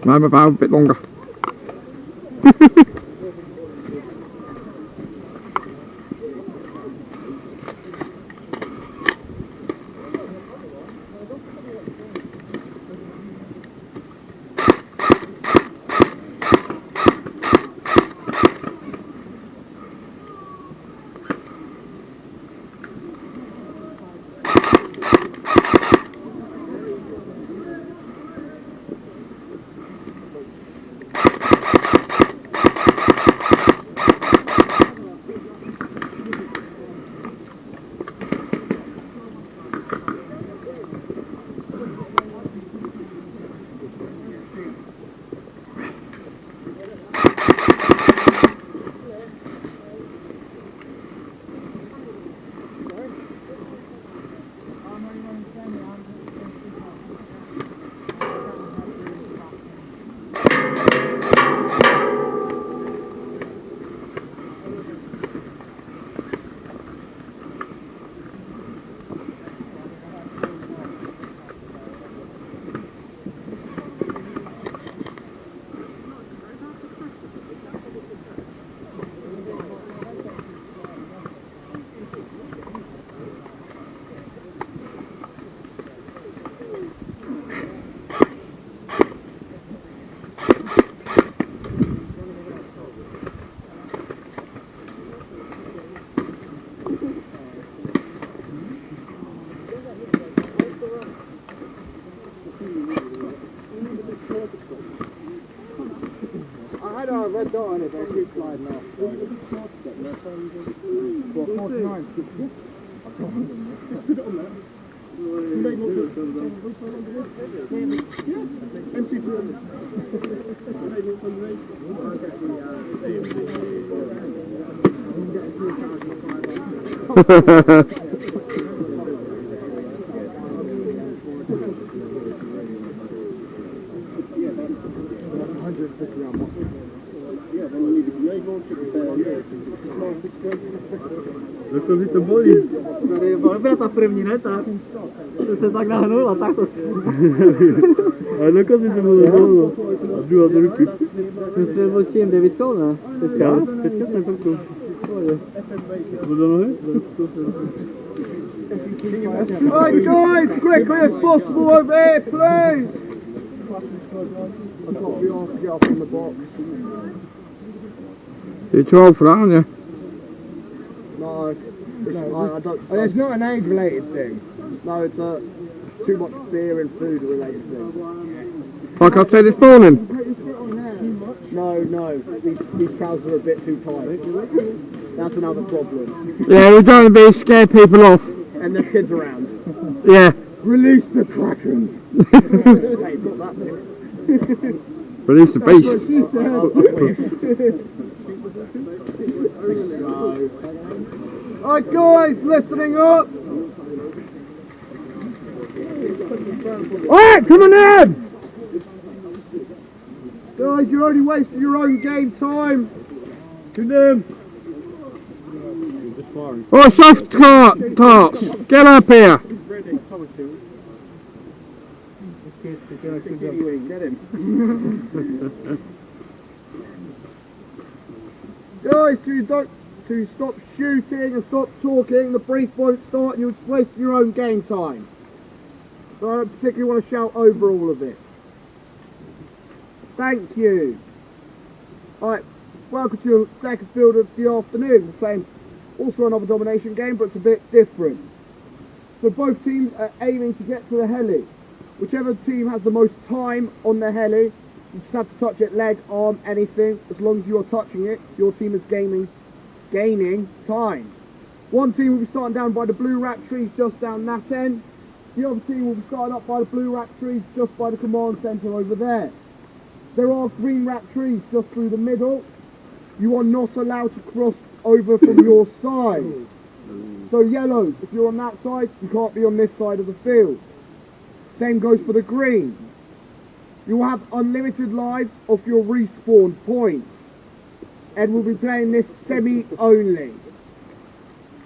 Maybe about a bit longer. I had a red dot on it, but it keeps sliding off. What, 49? Put it on there. To by to bolí. Byla ta první, ne? Tak se tak nahnul a tak to... Ale dokonce to bylo dlouho. A druhá do ruky. Jsme byl čím? 9, ne? Já? Teďka jsem koukal. Bylo do nohy? Alright guys, quickly as possible over here, please! I've got to be asked to get up on the box. Je too old for that, aren't you? No, I don't. It's not an age-related thing. No, it's a too much beer and food-related thing. Like I said this morning. No, these trousers are a bit too tight. That's another problem. Yeah, we don't want to be scare people off. And there's kids around. Yeah. Release the Kraken! Hey, it's not that big. Release the beast. That's what she said. Alright guys, listening up! Alright, come on in! Guys, you're only wasting your own game time. Come Oh, soft tarts, get up here! Get him. Guys, to stop shooting and stop talking, the brief won't start and you're just wasting your own game time. So I don't particularly want to shout over all of it. Thank you. Alright, welcome to the second field of the afternoon. We're playing also another domination game, but it's a bit different. So both teams are aiming to get to the Hele. Whichever team has the most time on the Hele, you just have to touch it, leg, arm, anything. As long as you are touching it, your team is gaining time. One team will be starting down by the blue wrap trees just down that end. The other team will be starting up by the blue wrap trees just by the command centre over there. There are green wrap trees just through the middle. You are not allowed to cross over from your side. So yellows, if you're on that side, you can't be on this side of the field. Same goes for the greens. You will have unlimited lives off your respawn point. Ed will be playing this semi only.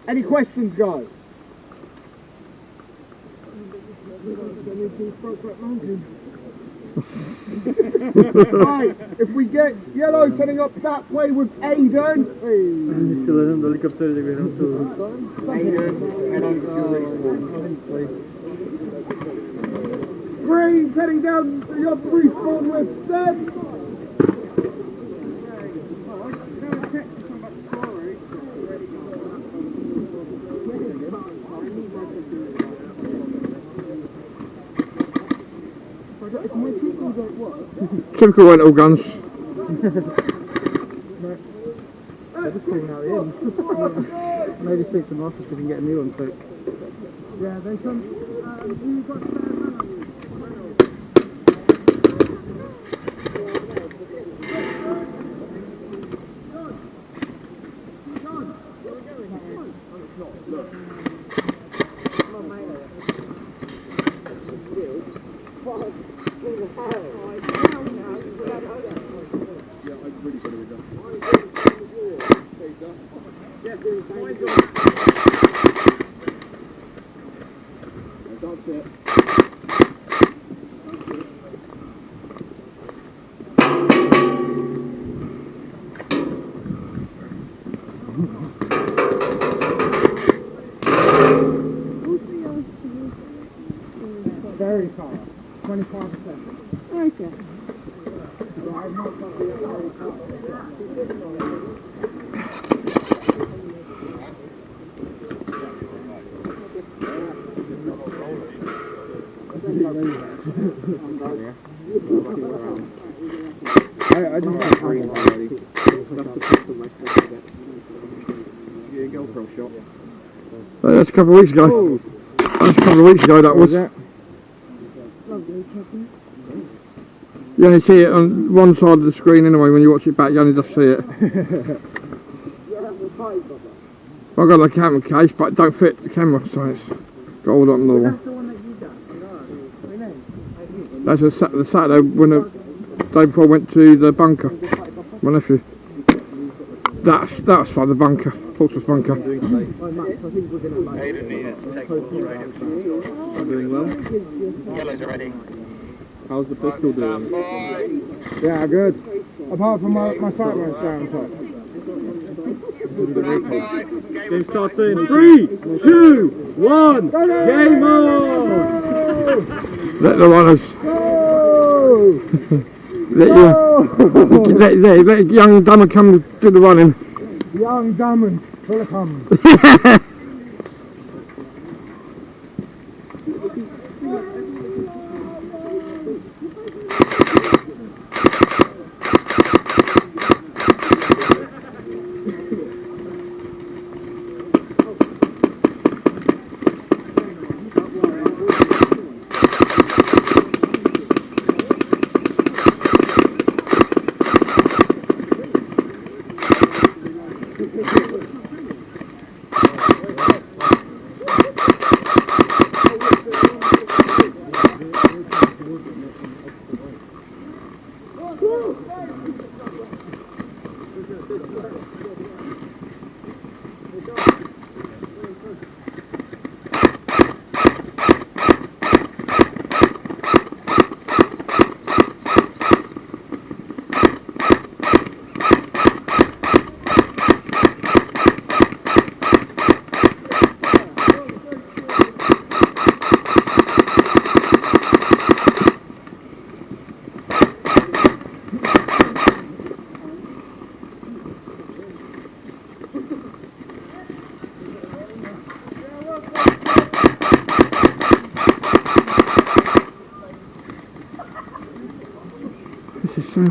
Any questions, guys? Right, if we get yellow setting up that way with Aiden. Listelerden helikopter de benim tuğum. Aiden, head on to your respawn. Green heading down to your respawn with Seb. Typical rental guns. Maybe speak to Marcus if we can get a new one too. Yeah, they come. You got very far, 25%. Okay. I just got green already. Get a GoPro shot. That's a couple of weeks ago. That's a couple of weeks ago, that was. You only see it on one side of the screen anyway. When you watch it back, you only just see it. I've got a camera case, but it don't fit the camera, so it's got all that on the wall. That's the Saturday when the day before I went to the bunker. My nephew. That's like the bunker, Portsmouth bunker. I'm doing well. Yellows are ready. How's the pistol doing? Yeah, good. Apart from my sight won't stay on top. Game starts in 3, 2, 1. Game on! Let the runners. let young Dummer come do the running. Young Diamond, will come. This is so.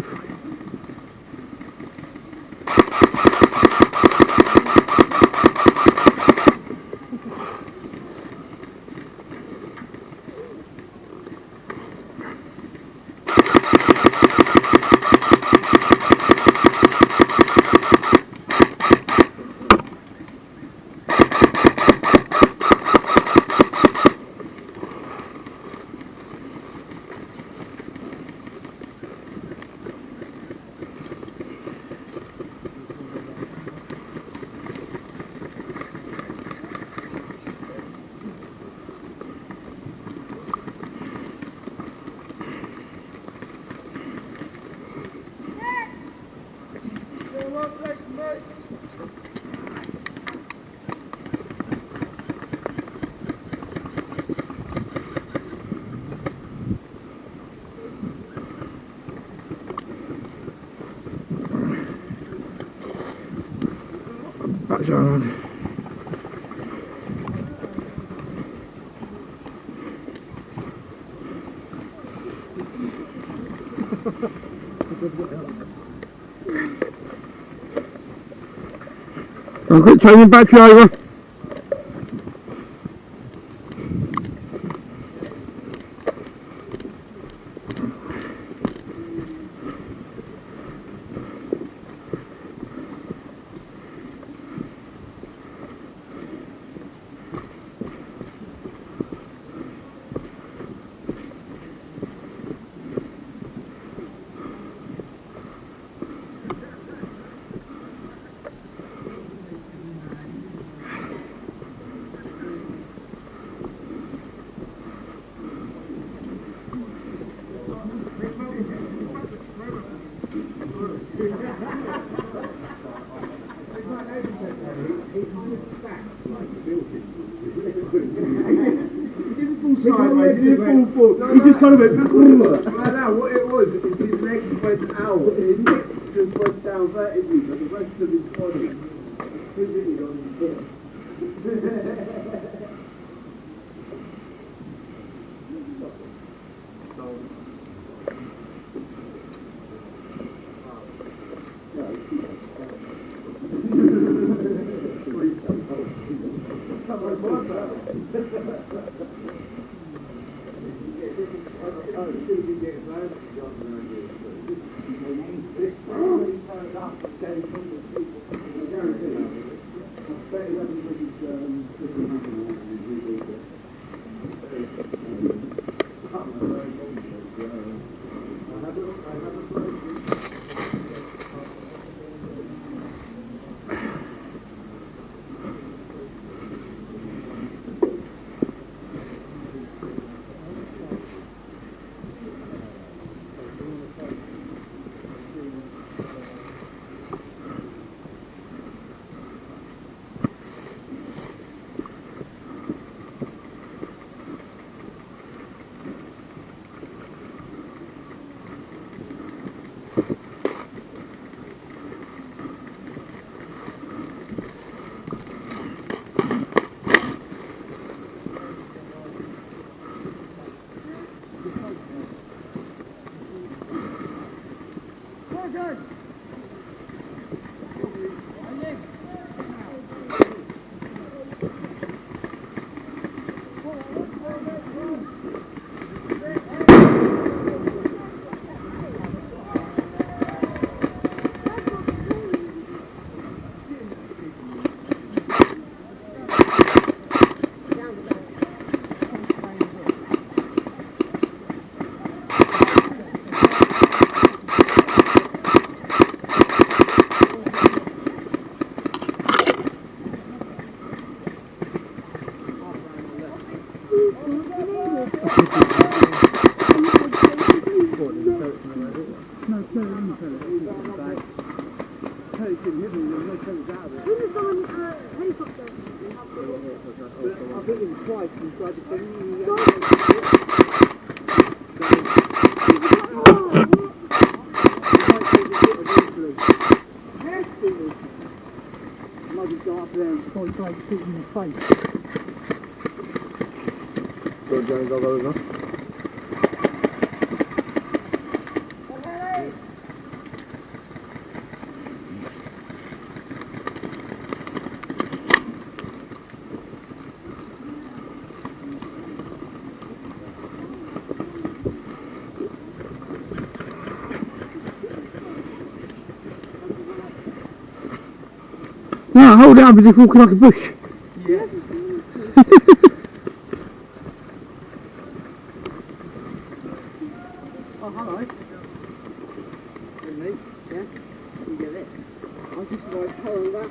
touch on. I'll quit changing battery over. He just kind of went, I know what it was, is his legs went out, his hips just went down vertically, but the rest of his body was physically on his foot. No, hold it up as if walking like a bush. Yeah. Oh, hello. Me? Yeah? You get it? I just like telling that.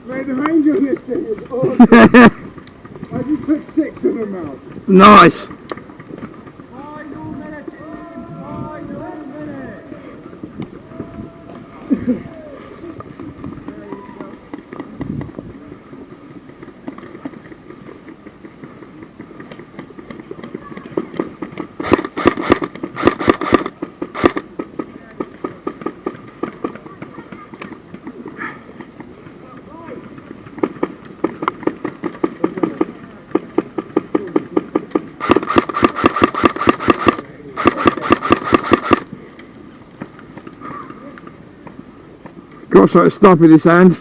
Mate, the range on this thing is awesome. I just took 6 of them out. Nice. Final minute, final minute. Got something to stop with his hands.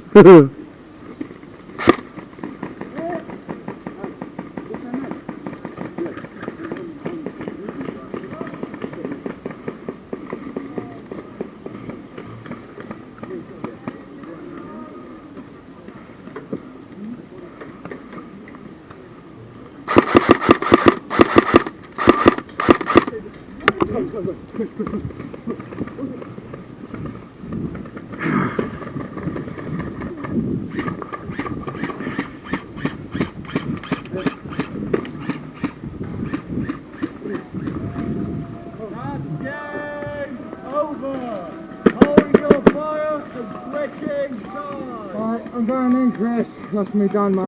Alright, I'm going in, Chris. That's me done, mate.